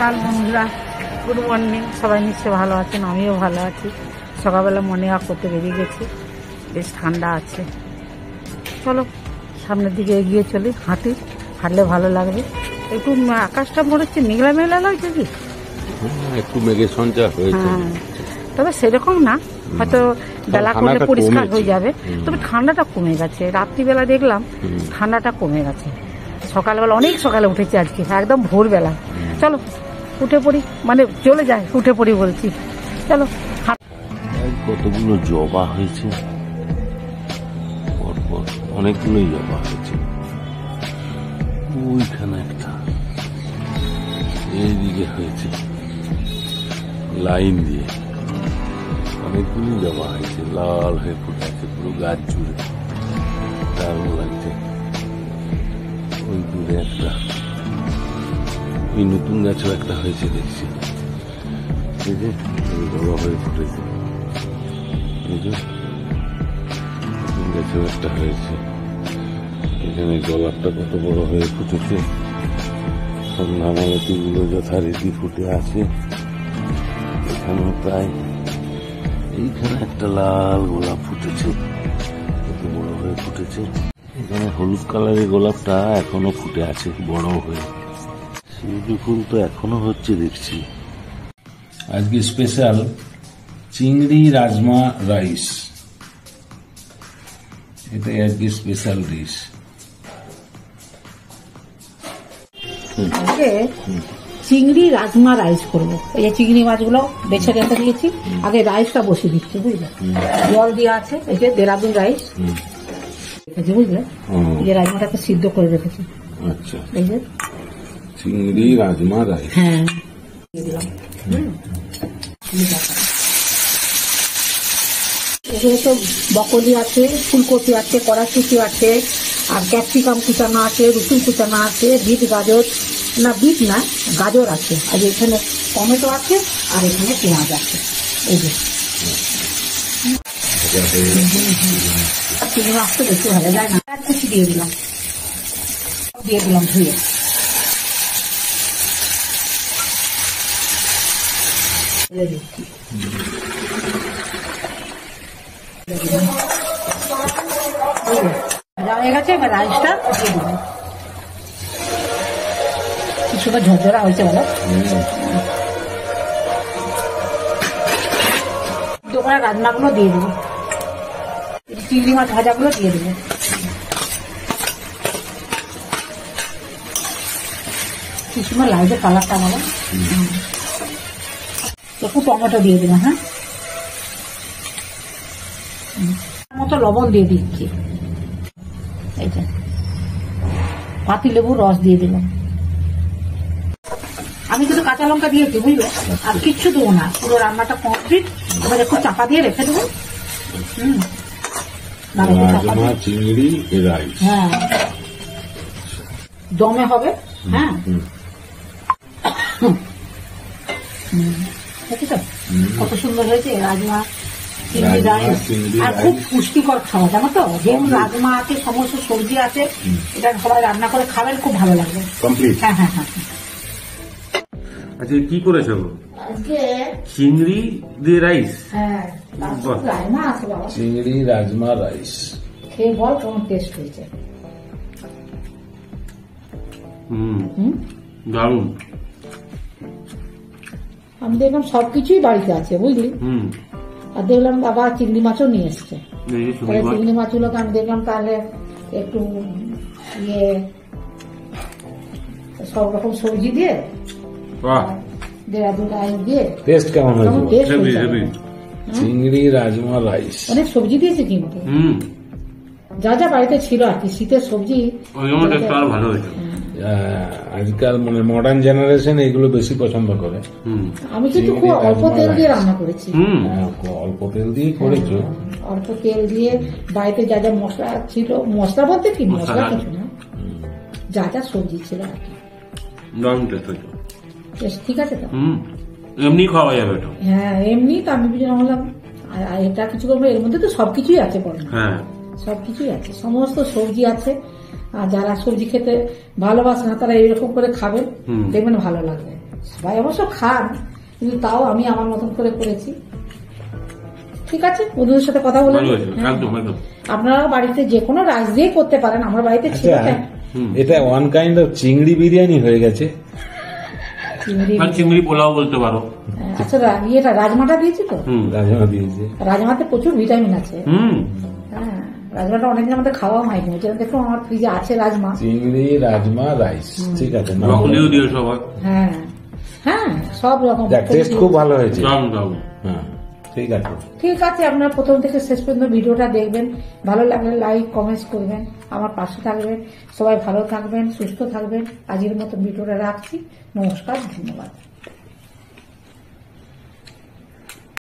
সকাল বন্ধুরা, good morning. সবাই নিশ্চয় ভালো আছেন, আমিও ভালো আছি। সকালবেলা মর্নিং ওয়াক করতে বেরিয়ে গেছি, বেশ ঠান্ডা আছে। চলো সামনের দিকে এগিয়ে চলি, হাঁটলে ভালো লাগবে। একটু আকাশটা মনে হচ্ছে মেঘলা মেঘলা লাগছে কি, একটু মেঘের সঞ্চার হয়েছে। হ্যাঁ, তবে সেরকম না, হয়তো বেলা করলে পরিষ্কার হয়ে যাবে। তবে ঠান্ডাটা কমে গেছে, রাত্রিবেলা দেখলাম ঠান্ডাটা কমে গেছে। সকালবেলা অনেক সকালে উঠেছি আজকে, একদম ভোরবেলা। চলো উঠে পড়ি, মানে চলে যায়, উঠে পড়ি বলছি। চলো। কতগুলো জবা হয়েছে, অনেকগুলোই জবা হয়েছে। ওইখানে একটা, এইদিকে হয়েছে লাইন দিয়ে, অনেকগুলো জবা হয়েছে, লাল হয়ে ফুটে আছে পুরো গাছ জুড়ে, দারুণ লাগছে। ওই দূরে একটা, ওই নতুন গাছও একটা হয়েছে দেখছি, এই যে জবা হয়ে ফুটেছে। এই যে নতুন গাছও একটা হয়েছে, এখানে গোলাপটা কত বড় হয়ে ফুটেছে। সন্ধ্যা মালতীগুলো যথারীতি ফুটে আছে এখানেও প্রায়। এইখানে একটা লাল গোলাপ ফুটেছে, কত বড় হয়ে ফুটেছে। এখানে হলুদ কালারের গোলাপটা এখনো ফুটে আছে বড় হয়ে। শিউলি ফুল তো এখনো হচ্ছে দেখছি। আজকে স্পেশাল চিংড়ি রাজমা রাইস, এটাই আজকে স্পেশাল ডিশ। চিংড়ি রাজমা রাইস করবো। এই যে চিংড়ি মাছগুলো বেছে রেখে দিয়েছি, আগে রাইসটা বসিয়ে দিচ্ছি, বুঝলে। জল দেওয়া আছে, এই যে দেরাদুন রাইস রেখেছি, বুঝলে। এই যে রাজমাটাকে সিদ্ধ করে রেখেছি। আচ্ছা, এই যে চিংড়ি রাজমা রাইস। হ্যাঁ, এখানে তো বকলি আছে, ফুলকপি আছে, কড়াইশুঁটি আছে, আর ক্যাপসিকাম কুচানো আছে, রসুন কুচানো আছে, বিট গাজর, না বিট না গাজর আছে, আর এখানে টমেটো আছে, আর এখানে পেঁয়াজ আছে। এই যে চিংড়ি মাছ তো বেশি ভালো যায় না, কুচি দিয়ে দিলাম ধুয়ে। হয়ে গেছে, এবার রাইসটা দিয়ে দেবো। কিছুটা ঝরঝরা হয়েছে বলো, দোকানের রান্নাগুলো দিয়ে দেবো, চিংড়ি মাছ ভাজাগুলো দিয়ে দেবো। কি সুন্দর লাগছে কালারটা বলো। একটু টমেটো দিয়ে দিলাম, হ্যাঁ, মতো লবণ দিয়ে দিচ্ছি। এই যে পাতি লেবুর রস দিয়ে দিলাম। আমি কিন্তু কাঁচা লঙ্কা দিয়েছি, বুঝলে, আর কিচ্ছু দেবো না। পুরো রান্নাটা কমপ্লিট, এবার একটু চাপা দিয়ে রেখে দেবো। চিংড়ি রাইস, হ্যাঁ, দমে হবে। হ্যাঁ, কত সুন্দর হয়েছে রাজমা চিংড়ি রাইস। আর খুব পুষ্টিকর খাওয়া, জানো তো। যেমন রাজমা আছে, সমস্ত সবজি আছে, এটা সবাই রান্না করে খাবেন, খুব ভালো লাগবে। হ্যাঁ হ্যাঁ হ্যাঁ। আচ্ছা, কি করেছো? আজকে চিংড়ি দিয়ে রাইস। হ্যাঁ, রাজমা আছে বাবা। চিংড়ি রাজমা রাইস খেয়ে বল কেমন টেস্ট হয়েছে। দারুণ। আমি দেখলাম সবকিছুই বাড়িতে আছে, বুঝলি। আর দেখলাম বাবা চিংড়ি মাছও নিয়ে এসছে। চিংড়ি মাছগুলোকে আমি দেখলাম তাহলে একটু সব রকম সবজি দিয়ে, দেরাদুন রাইস দিয়ে। টেস্ট কেমন হয়েছে? চিংড়ি রাজমা রাইস অনেক সবজি দিয়েছে কিন্তু, যা যা বাড়িতে ছিল আর কি, শীতের সবজি ভালো হয়েছে। আজকাল মানে মডার্ন জেনারেশন এগুলো বেশি পছন্দ করে। আমি কিন্তু খুব অল্প তেল দিয়ে রান্না করেছি। অল্প তেল দিয়ে করেছো? অল্প তেল দিয়ে বাড়িতে যা যা মশলা ছিল, মশলা বলতে কি মশলা কিছু না, যা যা সবজি ছিল আর কি। ঠিক আছে তো, এমনি খাওয়া যাবে। হ্যাঁ, এমনি তো আমি বললাম এটা কিছু করবো, এর মধ্যে তো সবকিছুই আছে, হ্যাঁ সবকিছুই আছে, সমস্ত সবজি আছে। আর যারা সবজি খেতে ভালোবাসে না তারা এইরকম করে খাবেন, দেখবেন ভালো লাগবে। সবাই অবশ্য খান, কিন্তু তাও আমি আমার মতন করে করেছি। ঠিক আছে, বন্ধুদের সাথে কথা বলে ভালো হয়েছে, একদম একদম। আপনারা বাড়িতে যে কোনো রাইস দিয়ে করতে পারেন, আমার বাড়িতে ছিল আচ্ছা, তাই। এটা ওয়ান কাইন্ড অফ চিংড়ি বিরিয়ানি হয়ে গেছে। চিংড়ি আর চিংড়ি পোলাও বলতে পারো। আচ্ছা, ইয়েটা রাজমাটা দিয়েছি তো, রাজমা দিয়েছে। রাজমাতে প্রচুর ভিটামিন আছে। হুম, হ্যাঁ, রাজমাটা অনেকদিন আমাদের খাওয়া হয়নি, ওই জন্য দেখুন আমার ফ্রিজে আছে রাজমা। চিংড়ি, রাজমা, রাইস, ঠিক আছে। ব্রকলিও দিও সবাই। হ্যাঁ হ্যাঁ, সব রকম। টেস্ট খুব ভালো হয়েছে। দারুণ দারুণ। হ্যাঁ, ঠিক আছে। ঠিক আছে, আপনারা প্রথম থেকে শেষ পর্যন্ত ভিডিওটা দেখবেন, ভালো লাগলে লাইক কমেন্টস করবেন, আমার পাশে থাকবেন। সবাই ভালো থাকবেন, সুস্থ থাকবেন। আজকের মতো ভিডিওটা রাখছি। নমস্কার, ধন্যবাদ।